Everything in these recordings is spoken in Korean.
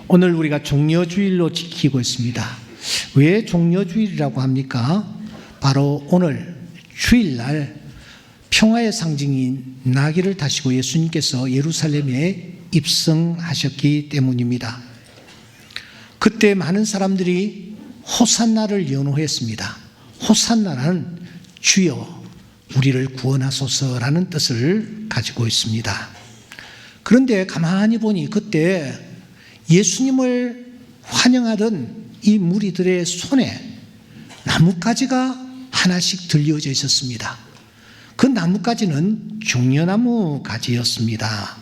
오늘 우리가 종려주일로 지키고 있습니다. 왜 종려주일이라고 합니까? 바로 오늘 주일날 평화의 상징인 나귀를 타시고 예수님께서 예루살렘에 입성하셨기 때문입니다. 그때 많은 사람들이 호산나를 연호했습니다. 호산나는 주여 우리를 구원하소서라는 뜻을 가지고 있습니다. 그런데 가만히 보니 그때 예수님을 환영하던 이 무리들의 손에 나뭇가지가 하나씩 들려져 있었습니다. 그 나뭇가지는 종려나무 가지였습니다.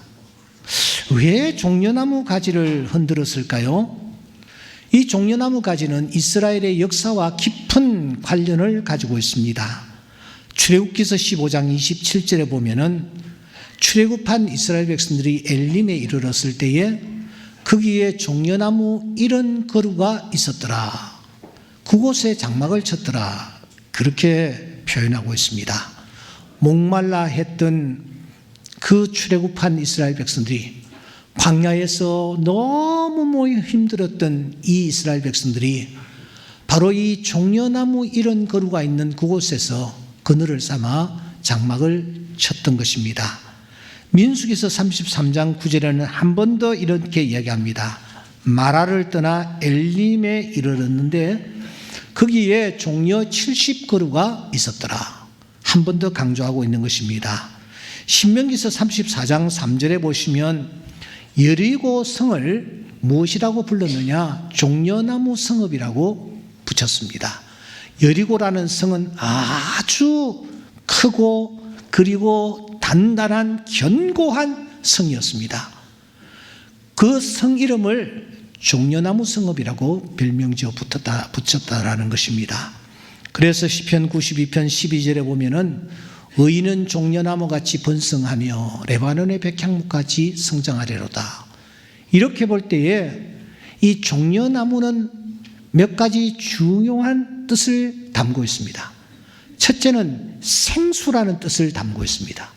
왜 종려나무 가지를 흔들었을까요? 이 종려나무 가지는 이스라엘의 역사와 깊은 관련을 가지고 있습니다. 출애굽기서 15장 27절에 보면은 출애굽한 이스라엘 백성들이 엘림에 이르렀을 때에 거기에 종려나무 70그루가 있었더라. 그곳에 장막을 쳤더라. 그렇게 표현하고 있습니다. 목말라 했던 그 출애굽한 이스라엘 백성들이 광야에서 너무 힘들었던 이 이스라엘 백성들이 바로 이 종려나무 70그루가 있는 그곳에서 그늘을 삼아 장막을 쳤던 것입니다. 민수기서 33장 9절에는 한 번 더 이렇게 이야기합니다. 마라를 떠나 엘림에 이르렀는데 거기에 종려 70그루가 있었더라. 한 번 더 강조하고 있는 것입니다. 신명기서 34장 3절에 보시면 여리고 성을 무엇이라고 불렀느냐? 종려나무 성읍이라고 붙였습니다. 여리고라는 성은 아주 크고 그리고 단단한 견고한 성이었습니다. 그 성 이름을 종려나무 성읍이라고 별명지어 붙였다라는 것입니다. 그래서 시편 92편 12절에 보면은 의인은 종려나무같이 번성하며 레바논의 백향목같이 성장하리로다. 이렇게 볼 때에 이 종려나무는 몇 가지 중요한 뜻을 담고 있습니다. 첫째는 생수라는 뜻을 담고 있습니다.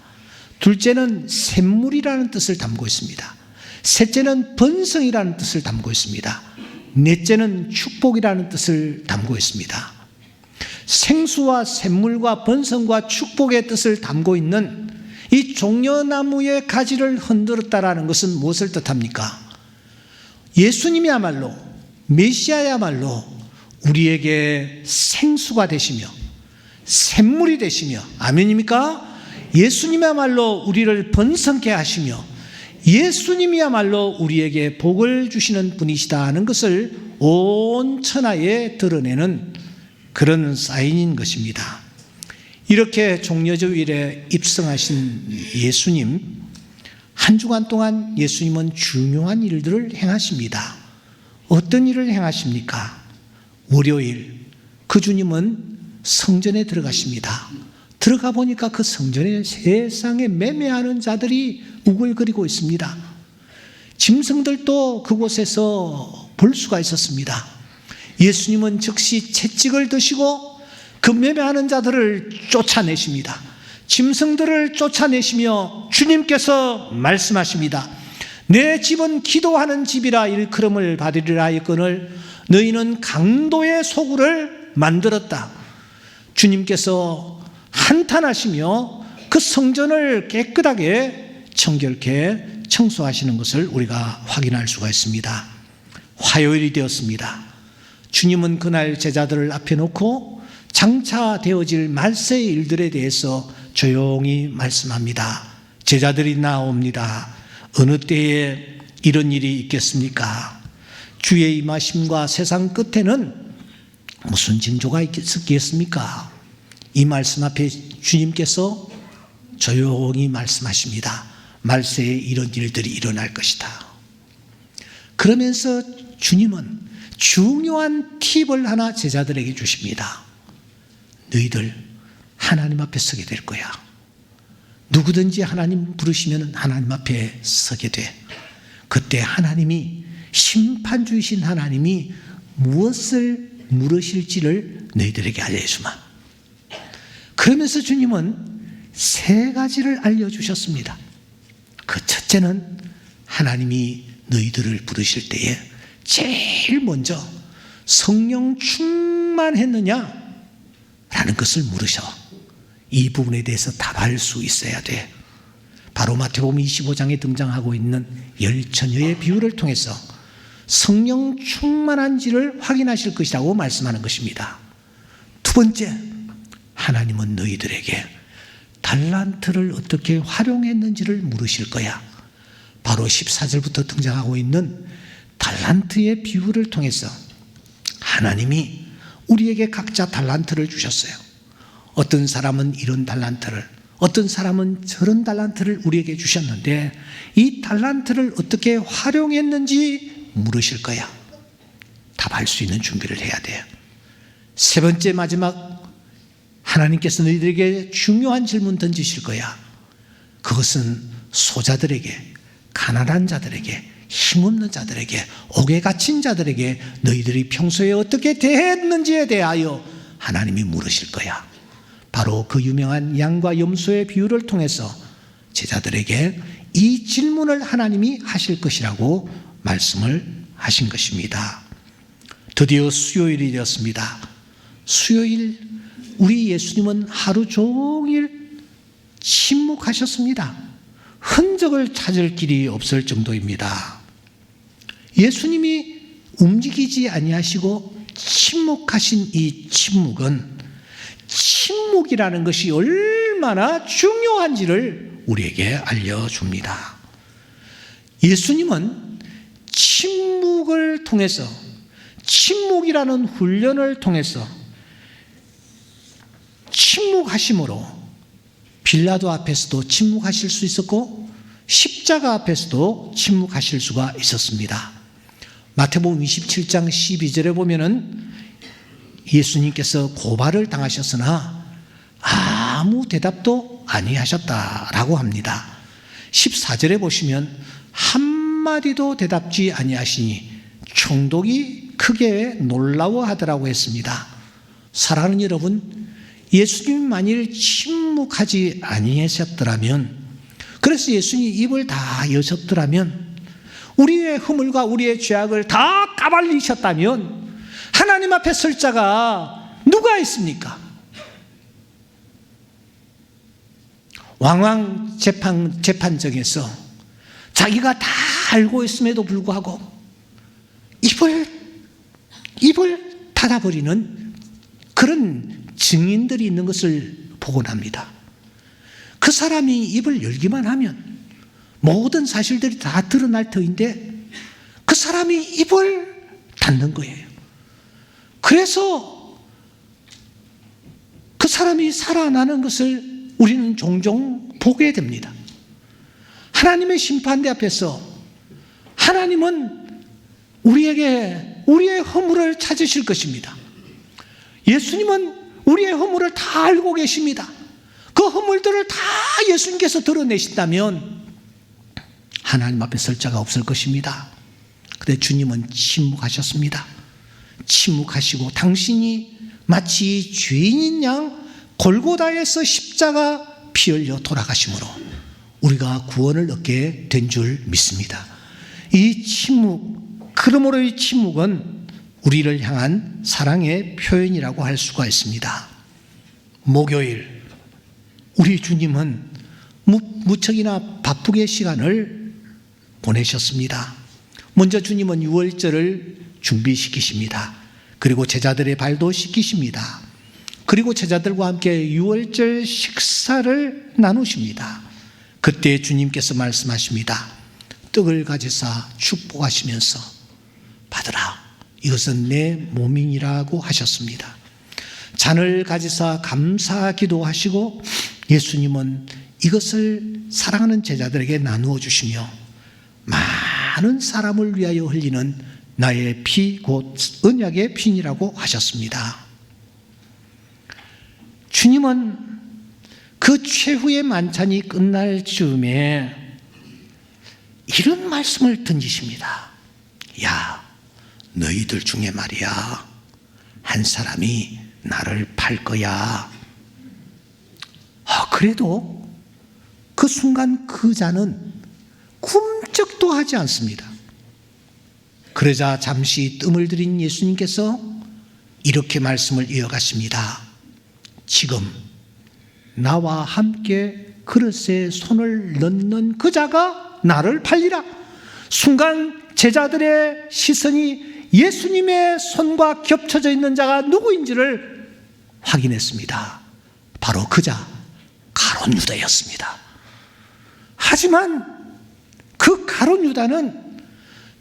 둘째는 샘물이라는 뜻을 담고 있습니다. 셋째는 번성이라는 뜻을 담고 있습니다. 넷째는 축복이라는 뜻을 담고 있습니다. 생수와 샘물과 번성과 축복의 뜻을 담고 있는 이 종려나무의 가지를 흔들었다라는 것은 무엇을 뜻합니까? 예수님이야말로 메시아야말로 우리에게 생수가 되시며 샘물이 되시며 아멘입니까? 예수님이야말로 우리를 번성케 하시며 예수님이야말로 우리에게 복을 주시는 분이시다 하는 것을 온 천하에 드러내는 그런 사인인 것입니다. 이렇게 종려주일에 입성하신 예수님, 한 주간 동안 예수님은 중요한 일들을 행하십니다. 어떤 일을 행하십니까? 월요일 그 주님은 성전에 들어가십니다. 들어가 보니까 그 성전에 세상에 매매하는 자들이 우글거리고 있습니다. 짐승들도 그곳에서 볼 수가 있었습니다. 예수님은 즉시 채찍을 드시고 그 매매하는 자들을 쫓아내십니다. 짐승들을 쫓아내시며 주님께서 말씀하십니다. 내 집은 기도하는 집이라 일컬음을 받으리라 하였거늘 너희는 강도의 소굴을 만들었다. 주님께서 한탄하시며 그 성전을 깨끗하게 청결케 청소하시는 것을 우리가 확인할 수가 있습니다. 화요일이 되었습니다. 주님은 그날 제자들을 앞에 놓고 장차 되어질 말세의 일들에 대해서 조용히 말씀합니다. 제자들이 나옵니다. 어느 때에 이런 일이 있겠습니까? 주의 임하심과 세상 끝에는 무슨 징조가 있겠습니까? 이 말씀 앞에 주님께서 조용히 말씀하십니다. 말세에 이런 일들이 일어날 것이다. 그러면서 주님은 중요한 팁을 하나 제자들에게 주십니다. 너희들 하나님 앞에 서게 될 거야. 누구든지 하나님 부르시면 하나님 앞에 서게 돼. 그때 하나님이 심판주이신 하나님이 무엇을 물으실지를 너희들에게 알려주마. 그러면서 주님은 세 가지를 알려주셨습니다. 그 첫째는 하나님이 너희들을 부르실 때에 제일 먼저 성령 충만했느냐? 라는 것을 물으셔. 이 부분에 대해서 답할 수 있어야 돼. 바로 마태복음 25장에 등장하고 있는 열 처녀의 비유를 통해서 성령 충만한지를 확인하실 것이라고 말씀하는 것입니다. 두 번째, 하나님은 너희들에게 달란트를 어떻게 활용했는지를 물으실 거야. 바로 14절부터 등장하고 있는 달란트의 비유를 통해서 하나님이 우리에게 각자 달란트를 주셨어요. 어떤 사람은 이런 달란트를, 어떤 사람은 저런 달란트를 우리에게 주셨는데 이 달란트를 어떻게 활용했는지 물으실 거야. 답할 수 있는 준비를 해야 돼요. 세 번째, 마지막, 하나님께서 너희들에게 중요한 질문 던지실 거야. 그것은 소자들에게, 가난한 자들에게, 힘없는 자들에게, 옥에 갇힌 자들에게 너희들이 평소에 어떻게 대했는지에 대하여 하나님이 물으실 거야. 바로 그 유명한 양과 염소의 비유를 통해서 제자들에게 이 질문을 하나님이 하실 것이라고 말씀을 하신 것입니다. 드디어 수요일이 되었습니다. 수요일, 우리 예수님은 하루 종일 침묵하셨습니다. 흔적을 찾을 길이 없을 정도입니다. 예수님이 움직이지 아니하시고 침묵하신 이 침묵은 침묵이라는 것이 얼마나 중요한지를 우리에게 알려줍니다. 예수님은 침묵을 통해서, 침묵이라는 훈련을 통해서 침묵하심으로 빌라도 앞에서도 침묵하실 수 있었고 십자가 앞에서도 침묵하실 수가 있었습니다. 마태복음 27장 12절에 보면은 예수님께서 고발을 당하셨으나 아무 대답도 아니하셨다라고 합니다. 14절에 보시면 한마디도 대답지 아니하시니 총독이 크게 놀라워하더라고 했습니다. 사랑하는 여러분, 예수님 만일 침묵하지 아니하셨더라면, 그래서 예수님이 입을 다 여셨더라면, 우리의 허물과 우리의 죄악을 다 까발리셨다면 하나님 앞에 설 자가 누가 있습니까? 왕왕 재판정에서 자기가 다 알고 있음에도 불구하고 입을 닫아버리는 그런 증인들이 있는 것을 보곤 합니다. 그 사람이 입을 열기만 하면 모든 사실들이 다 드러날 터인데 그 사람이 입을 닫는 거예요. 그래서 그 사람이 살아나는 것을 우리는 종종 보게 됩니다. 하나님의 심판대 앞에서 하나님은 우리에게 우리의 허물을 찾으실 것입니다. 예수님은 우리의 허물을 다 알고 계십니다. 그 허물들을 다 예수님께서 드러내신다면 하나님 앞에 설 자가 없을 것입니다. 그런데 주님은 침묵하셨습니다. 침묵하시고 당신이 마치 죄인인 양 골고다에서 십자가 피 흘려 돌아가심으로 우리가 구원을 얻게 된 줄 믿습니다. 이 침묵, 그러므로 이 침묵은 우리를 향한 사랑의 표현이라고 할 수가 있습니다. 목요일, 우리 주님은 무척이나 바쁘게 시간을 보내셨습니다. 먼저 주님은 유월절을 준비시키십니다. 그리고 제자들의 발도 씻기십니다. 그리고 제자들과 함께 유월절 식사를 나누십니다. 그때 주님께서 말씀하십니다. 떡을 가지사 축복하시면서 받으라, 이것은 내 몸이라고 하셨습니다. 잔을 가지사 감사 기도하시고 예수님은 이것을 사랑하는 제자들에게 나누어 주시며 많은 사람을 위하여 흘리는 나의 피, 곧 언약의 피니라고 하셨습니다. 주님은 그 최후의 만찬이 끝날 즈음에 이런 말씀을 던지십니다. 야, 너희들 중에 말이야, 한 사람이 나를 팔 거야. 그래도 그 순간 그 자는 꿈쩍도 하지 않습니다. 그러자 잠시 뜸을 들인 예수님께서 이렇게 말씀을 이어가십니다. 지금 나와 함께 그릇에 손을 넣는 그 자가 나를 팔리라. 순간 제자들의 시선이 예수님의 손과 겹쳐져 있는 자가 누구인지를 확인했습니다. 바로 그 자, 가룟 유다였습니다. 하지만 그 가룟 유다는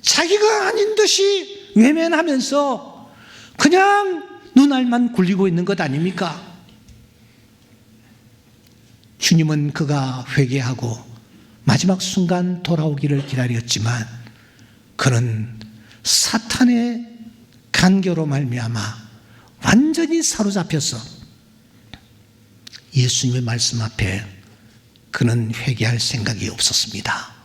자기가 아닌 듯이 외면하면서 그냥 눈알만 굴리고 있는 것 아닙니까? 주님은 그가 회개하고 마지막 순간 돌아오기를 기다렸지만 그는 사탄의 간교로 말미암아 완전히 사로잡혀서 예수님의 말씀 앞에 그는 회개할 생각이 없었습니다.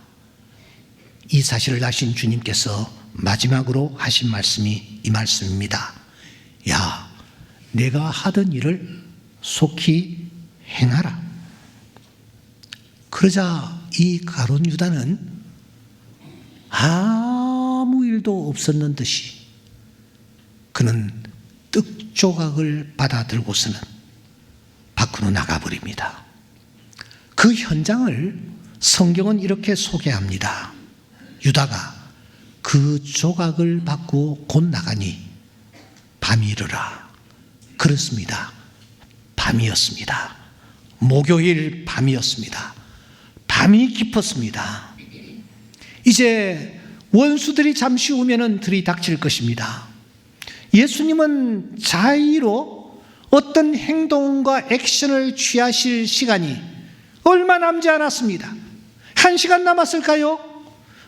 이 사실을 아신 주님께서 마지막으로 하신 말씀이 이 말씀입니다. 야, 내가 하던 일을 속히 행하라. 그러자 이 가룟 유다는 아무 일도 없었는 듯이 그는 떡 조각을 받아 들고서는 밖으로 나가버립니다. 그 현장을 성경은 이렇게 소개합니다. 유다가 그 조각을 받고 곧 나가니 밤이 이르라. 그렇습니다. 밤이었습니다. 목요일 밤이었습니다. 밤이 깊었습니다. 이제 원수들이 잠시 후면은 들이닥칠 것입니다. 예수님은 자의로 어떤 행동과 액션을 취하실 시간이 얼마 남지 않았습니다. 1시간 남았을까요?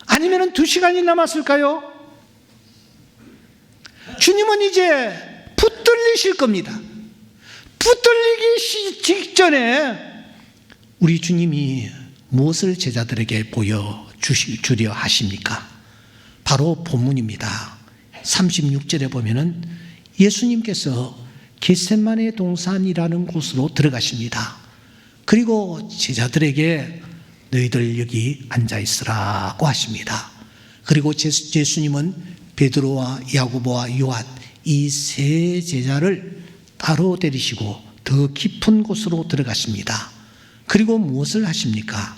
아니면 2시간이 남았을까요? 주님은 이제 붙들리실 겁니다. 붙들리기 직전에 우리 주님이 무엇을 제자들에게 보여주려 하십니까? 바로 본문입니다. 36절에 보면은 예수님께서 겟세마네 동산이라는 곳으로 들어가십니다. 그리고 제자들에게 너희들 여기 앉아 있으라고 하십니다. 그리고 예수님은 베드로와 야고보와 요한 이 세 제자를 따로 데리시고 더 깊은 곳으로 들어가십니다. 그리고 무엇을 하십니까?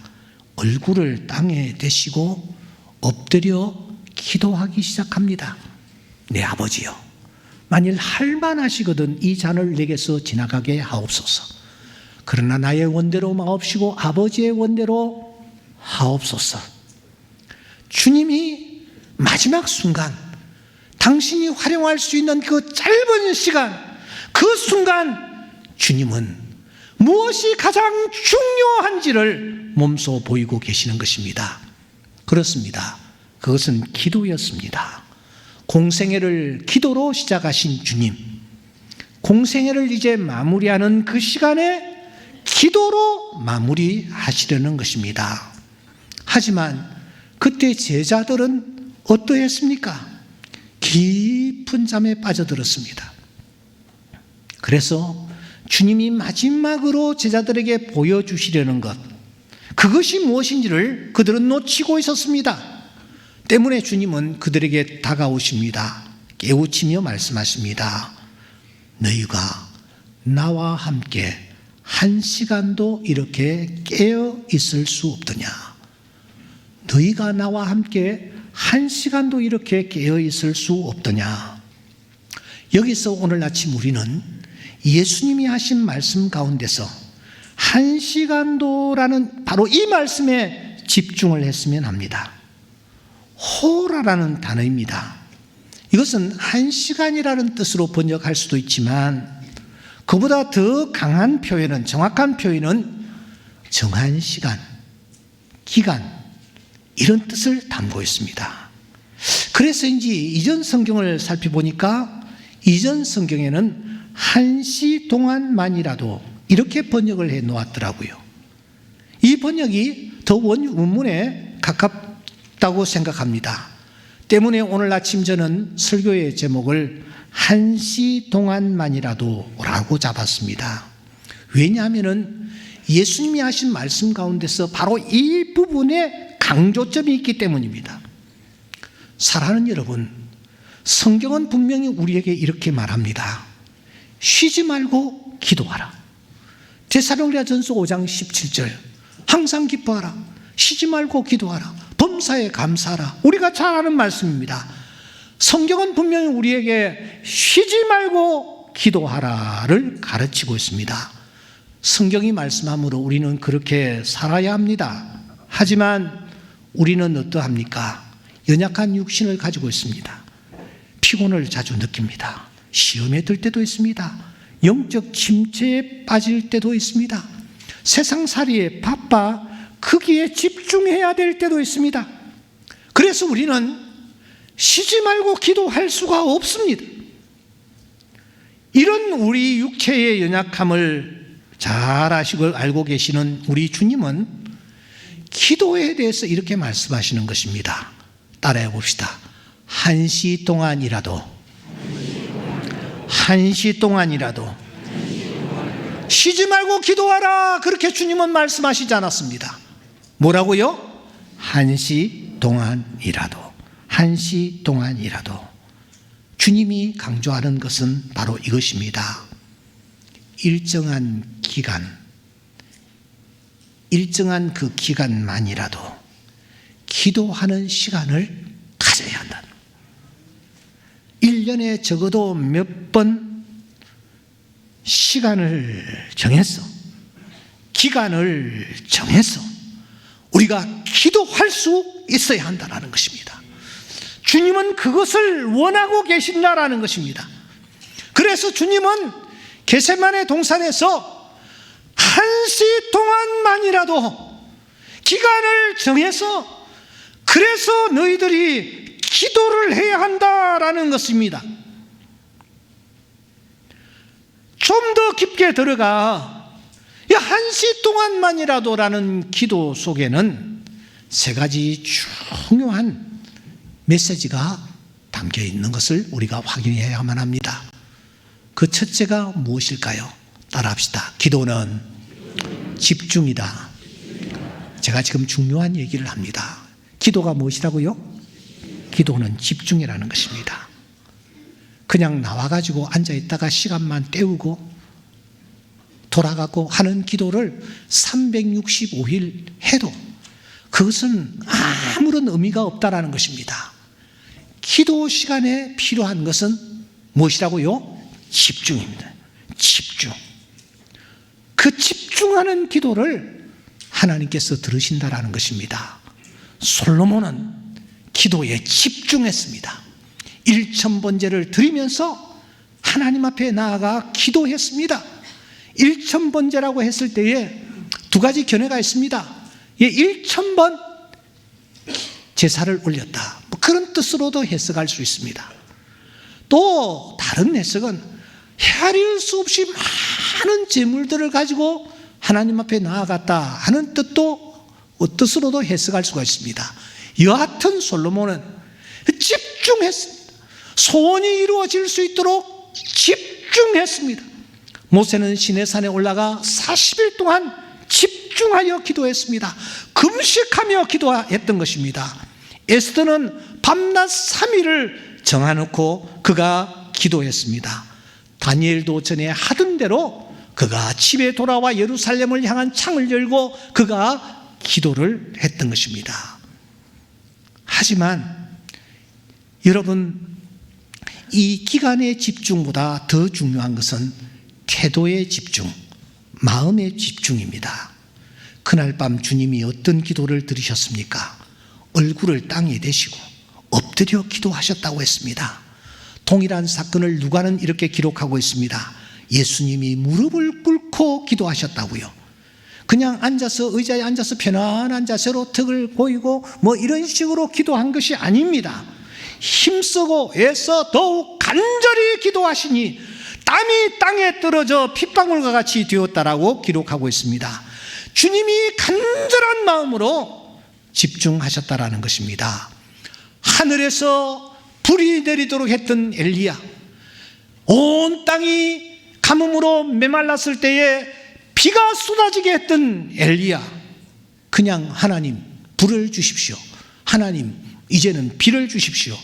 얼굴을 땅에 대시고 엎드려 기도하기 시작합니다. 내 아버지여, 만일 할만하시거든 이 잔을 내게서 지나가게 하옵소서. 그러나 나의 원대로 마옵시고 아버지의 원대로 하옵소서. 주님이 마지막 순간 당신이 활용할 수 있는 그 짧은 시간, 그 순간 주님은 무엇이 가장 중요한지를 몸소 보이고 계시는 것입니다. 그렇습니다. 그것은 기도였습니다. 공생애를 기도로 시작하신 주님, 공생애를 이제 마무리하는 그 시간에 기도로 마무리하시려는 것입니다. 하지만 그때 제자들은 어떠했습니까? 깊은 잠에 빠져들었습니다. 그래서 주님이 마지막으로 제자들에게 보여주시려는 것, 그것이 무엇인지를 그들은 놓치고 있었습니다. 때문에 주님은 그들에게 다가오십니다. 깨우치며 말씀하십니다. 너희가 나와 함께 1시간도 이렇게 깨어 있을 수 없더냐? 너희가 나와 함께 1시간도 이렇게 깨어 있을 수 없더냐? 여기서 오늘 아침 우리는 예수님이 하신 말씀 가운데서 1시간도라는 바로 이 말씀에 집중을 했으면 합니다. 호라라는 단어입니다. 이것은 1시간이라는 뜻으로 번역할 수도 있지만 그보다 더 강한 표현은, 정확한 표현은 정한 시간, 기간, 이런 뜻을 담고 있습니다. 그래서인지 이전 성경을 살펴보니까 이전 성경에는 1시 동안만이라도 이렇게 번역을 해 놓았더라고요. 이 번역이 더 원문에 가깝다고 생각합니다. 때문에 오늘 아침 저는 설교의 제목을 1시 동안만이라도 라고 잡았습니다. 왜냐하면 예수님이 하신 말씀 가운데서 바로 이 부분에 강조점이 있기 때문입니다. 사랑하는 여러분, 성경은 분명히 우리에게 이렇게 말합니다. 쉬지 말고 기도하라. 데살로니가전서 5장 17절 항상 기뻐하라. 쉬지 말고 기도하라. 범사에 감사하라. 우리가 잘 아는 말씀입니다. 성경은 분명히 우리에게 쉬지 말고 기도하라를 가르치고 있습니다. 성경이 말씀하므로 우리는 그렇게 살아야 합니다. 하지만 우리는 어떠합니까? 연약한 육신을 가지고 있습니다. 피곤을 자주 느낍니다. 시험에 들 때도 있습니다. 영적 침체에 빠질 때도 있습니다. 세상살이에 바빠 거기에 집중해야 될 때도 있습니다. 그래서 우리는 쉬지 말고 기도할 수가 없습니다. 이런 우리 육체의 연약함을 잘 알고 계시는 우리 주님은 기도에 대해서 이렇게 말씀하시는 것입니다. 따라해 봅시다. 1시 동안이라도 쉬지 말고 기도하라. 그렇게 주님은 말씀하시지 않았습니다. 뭐라고요? 1시 동안이라도. 주님이 강조하는 것은 바로 이것입니다. 일정한 그 기간만이라도 기도하는 시간을 가져야 한다. 1년에 적어도 몇 번 기간을 정해서 우리가 기도할 수 있어야 한다는 것입니다. 주님은 그것을 원하고 계신다라는 것입니다. 그래서 주님은 겟세마네 동산에서 1시 동안만이라도 기간을 정해서 그래서 너희들이 기도를 해야 한다라는 것입니다. 좀 더 깊게 들어가 1시 동안만이라도라는 기도 속에는 세 가지 중요한 메시지가 담겨 있는 것을 우리가 확인해야만 합니다. 그 첫째가 무엇일까요? 따라합시다. 기도는 집중이다. 제가 지금 중요한 얘기를 합니다. 기도가 무엇이라고요? 기도는 집중이라는 것입니다. 그냥 나와가지고 앉아있다가 시간만 때우고 돌아가고 하는 기도를 365일 해도 그것은 아무런 의미가 없다라는 것입니다. 기도 시간에 필요한 것은 무엇이라고요? 집중입니다. 집중. 그 집중하는 기도를 하나님께서 들으신다라는 것입니다. 솔로몬은 기도에 집중했습니다. 1000번제를 드리면서 하나님 앞에 나아가 기도했습니다. 1000번제라고 했을 때에 두 가지 견해가 있습니다. 1000번 제사를 올렸다. 그런 뜻으로도 해석할 수 있습니다. 또 다른 해석은 헤아릴 수 없이 많은 재물들을 가지고 하나님 앞에 나아갔다 하는 뜻으로도 해석할 수가 있습니다. 여하튼 솔로몬은 집중했습니다. 소원이 이루어질 수 있도록 집중했습니다. 모세는 시내산에 올라가 40일 동안 집중하여 기도했습니다. 금식하며 기도했던 것입니다. 에스더는 밤낮 3일을 정해놓고 그가 기도했습니다. 다니엘도 전에 하던 대로 그가 집에 돌아와 예루살렘을 향한 창을 열고 그가 기도를 했던 것입니다. 하지만 여러분, 이 기간의 집중보다 더 중요한 것은 태도의 집중, 마음의 집중입니다. 그날 밤 주님이 어떤 기도를 들으셨습니까? 얼굴을 땅에 대시고 엎드려 기도하셨다고 했습니다. 동일한 사건을 누가는 이렇게 기록하고 있습니다. 예수님이 무릎을 꿇고 기도하셨다고요. 그냥 의자에 앉아서 편안한 자세로 턱을 고이고 이런 식으로 기도한 것이 아닙니다. 힘쓰고 애써 더욱 간절히 기도하시니 땀이 땅에 떨어져 핏방울과 같이 되었다라고 기록하고 있습니다. 주님이 간절한 마음으로 집중하셨다라는 것입니다. 하늘에서 불이 내리도록 했던 엘리야, 온 땅이 가뭄으로 메말랐을 때에 비가 쏟아지게 했던 엘리야, 그냥 하나님 불을 주십시오, 하나님 이제는 비를 주십시오,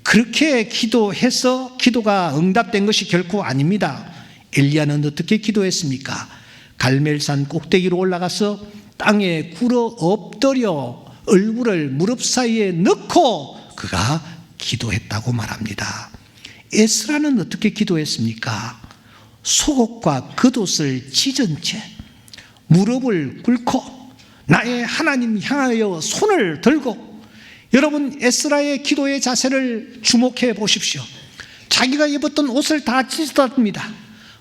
그렇게 기도해서 기도가 응답된 것이 결코 아닙니다. 엘리야는 어떻게 기도했습니까? 갈멜산 꼭대기로 올라가서 땅에 굴어 엎드려 얼굴을 무릎 사이에 넣고 그가 기도했다고 말합니다. 에스라는 어떻게 기도했습니까? 속옷과 겉옷을 찢은 채 무릎을 꿇고 나의 하나님 향하여 손을 들고, 여러분 에스라의 기도의 자세를 주목해 보십시오. 자기가 입었던 옷을 다 찢었답니다.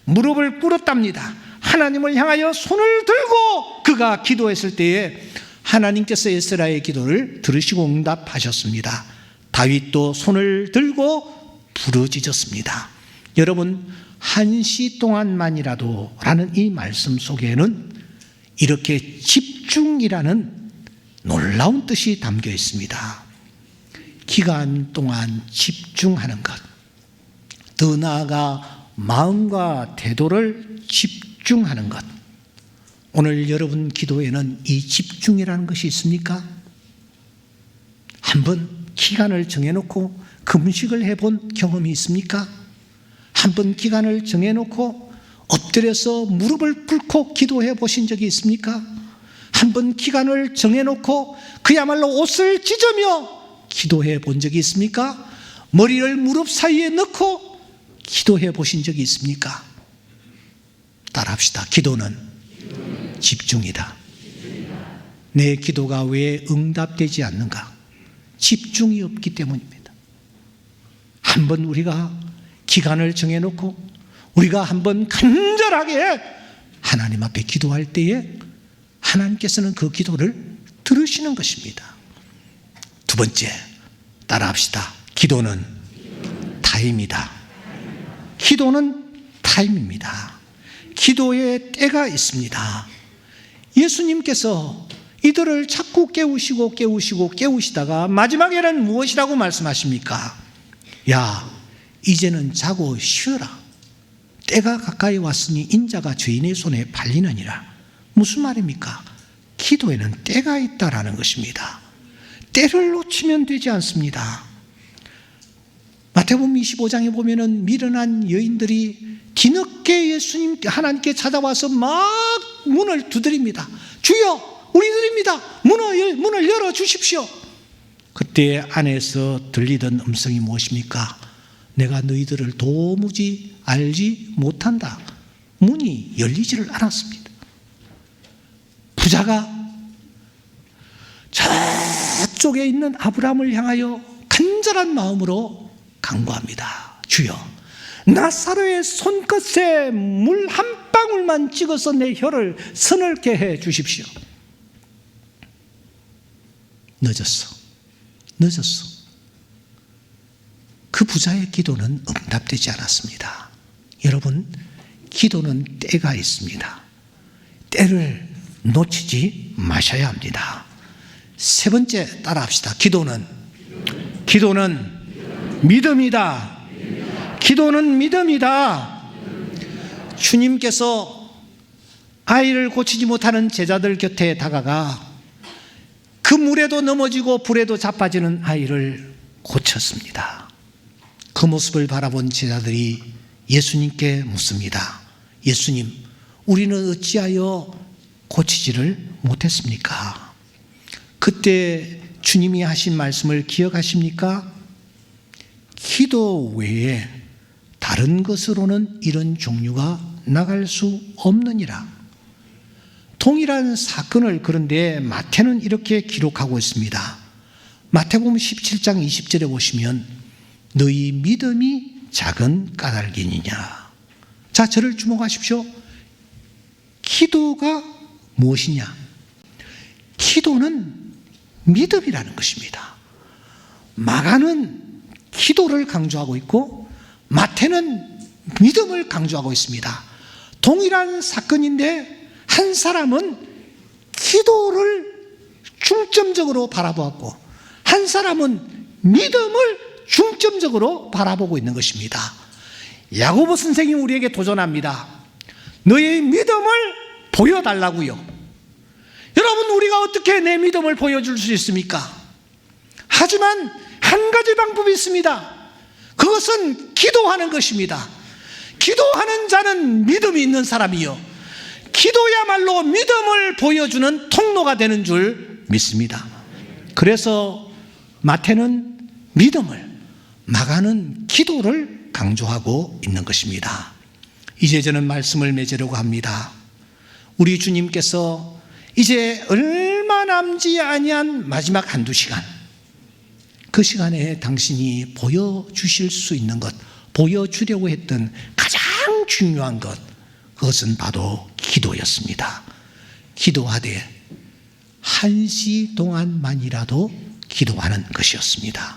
무릎을 꿇었답니다. 하나님을 향하여 손을 들고 그가 기도했을 때에 하나님께서 에스라의 기도를 들으시고 응답하셨습니다. 다윗도 손을 들고 부르짖었습니다. 여러분, 한시 동안만이라도 라는 이 말씀 속에는 이렇게 집중이라는 놀라운 뜻이 담겨 있습니다. 기간 동안 집중하는 것, 더 나아가 마음과 태도를 집중하는 것. 오늘 여러분 기도에는 이 집중이라는 것이 있습니까? 한번 기간을 정해놓고 금식을 해본 경험이 있습니까? 한번 기간을 정해놓고 엎드려서 무릎을 꿇고 기도해 보신 적이 있습니까? 한번 기간을 정해놓고 그야말로 옷을 찢으며 기도해 본 적이 있습니까? 머리를 무릎 사이에 넣고 기도해 보신 적이 있습니까? 따라합시다. 기도는 집중이다. 내 기도가 왜 응답되지 않는가? 집중이 없기 때문입니다. 한번 우리가 기간을 정해놓고 우리가 한번 간절하게 하나님 앞에 기도할 때에 하나님께서는 그 기도를 들으시는 것입니다. 두 번째, 따라합시다. 기도는 타임이다. 기도는 타임입니다. 기도에 때가 있습니다. 예수님께서 이들을 자꾸 깨우시다가 마지막에는 무엇이라고 말씀하십니까? 야, 이제는 자고 쉬어라. 때가 가까이 왔으니 인자가 죄인의 손에 팔리느니라. 무슨 말입니까? 기도에는 때가 있다라는 것입니다. 때를 놓치면 되지 않습니다. 마태복음 25장에 보면은 미련한 여인들이 뒤늦게 예수님 하나님께 찾아와서 막 문을 두드립니다. 주여, 우리들입니다. 문을 열어 주십시오. 그때 안에서 들리던 음성이 무엇입니까? 내가 너희들을 도무지 알지 못한다. 문이 열리지를 않았습니다. 부자가 저쪽에 있는 아브라함을 향하여 간절한 마음으로 간구합니다. 주여, 나사로의 손끝에 물 한 방울만 찍어서 내 혀를 서늘게 해 주십시오. 늦었어. 그 부자의 기도는 응답되지 않았습니다. 여러분, 기도는 때가 있습니다. 때를 놓치지 마셔야 합니다. 세 번째, 따라합시다. 기도는 믿음이다. 기도는 믿음이다. 주님께서 아이를 고치지 못하는 제자들 곁에 다가가 그 물에도 넘어지고 불에도 자빠지는 아이를 고쳤습니다. 그 모습을 바라본 제자들이 예수님께 묻습니다. 예수님, 우리는 어찌하여 고치지를 못했습니까? 그때 주님이 하신 말씀을 기억하십니까? 기도 외에 다른 것으로는 이런 종류가 나갈 수 없느니라. 동일한 사건을 그런데 마태는 이렇게 기록하고 있습니다. 마태복음 17장 20절에 보시면 너희 믿음이 작은 까닭이니냐. 자, 저를 주목하십시오. 기도가 무엇이냐? 기도는 믿음이라는 것입니다. 마가는 기도를 강조하고 있고 마태는 믿음을 강조하고 있습니다. 동일한 사건인데 한 사람은 기도를 중점적으로 바라보았고 한 사람은 믿음을 중점적으로 바라보고 있는 것입니다. 야고보 선생이 우리에게 도전합니다. 너의 믿음을 보여달라고요. 여러분, 우리가 어떻게 내 믿음을 보여줄 수 있습니까? 하지만 한 가지 방법이 있습니다. 그것은 기도하는 것입니다. 기도하는 자는 믿음이 있는 사람이요, 기도야말로 믿음을 보여주는 통로가 되는 줄 믿습니다. 그래서 마태는 믿음을, 마가는 기도를 강조하고 있는 것입니다. 이제 저는 말씀을 맺으려고 합니다. 우리 주님께서 이제 얼마 남지 아니한 마지막 한두 시간, 그 시간에 당신이 보여주실 수 있는 것, 보여주려고 했던 가장 중요한 것, 그것은 바로 기도였습니다. 기도하되 1시 동안만이라도 기도하는 것이었습니다.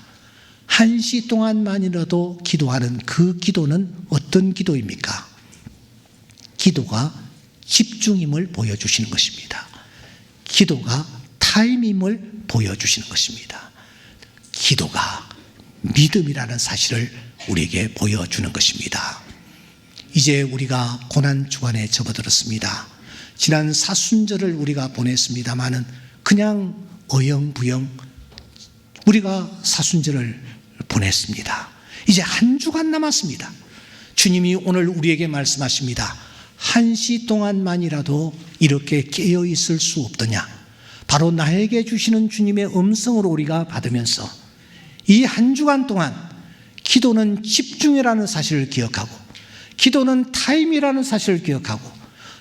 1시 동안만이라도 기도하는 그 기도는 어떤 기도입니까? 기도가 집중임을 보여주시는 것입니다. 기도가 타임임을 보여주시는 것입니다. 기도가 믿음이라는 사실을 우리에게 보여주는 것입니다. 이제 우리가 고난주간에 접어들었습니다. 지난 사순절을 우리가 보냈습니다마는 그냥 어영부영 우리가 사순절을 보냈습니다. 이제 한 주간 남았습니다. 주님이 오늘 우리에게 말씀하십니다. 1시 동안만이라도 이렇게 깨어 있을 수 없더냐? 바로 나에게 주시는 주님의 음성으로 우리가 받으면서 이 한 주간 동안 기도는 집중이라는 사실을 기억하고, 기도는 타임이라는 사실을 기억하고,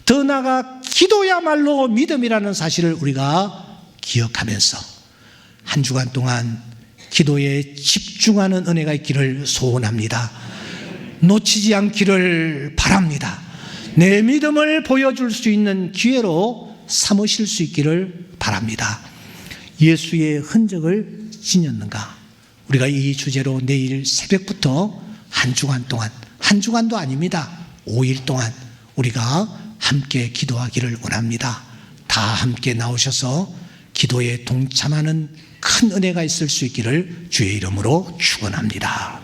더 나아가 기도야말로 믿음이라는 사실을 우리가 기억하면서 한 주간 동안 기도에 집중하는 은혜가 있기를 소원합니다. 놓치지 않기를 바랍니다. 내 믿음을 보여줄 수 있는 기회로 삼으실 수 있기를 바랍니다. 예수의 흔적을 지녔는가? 우리가 이 주제로 내일 새벽부터 한 주간 동안, 한 주간도 아닙니다, 5일 동안 우리가 함께 기도하기를 원합니다. 다 함께 나오셔서 기도에 동참하는 큰 은혜가 있을 수 있기를 주의 이름으로 축원합니다.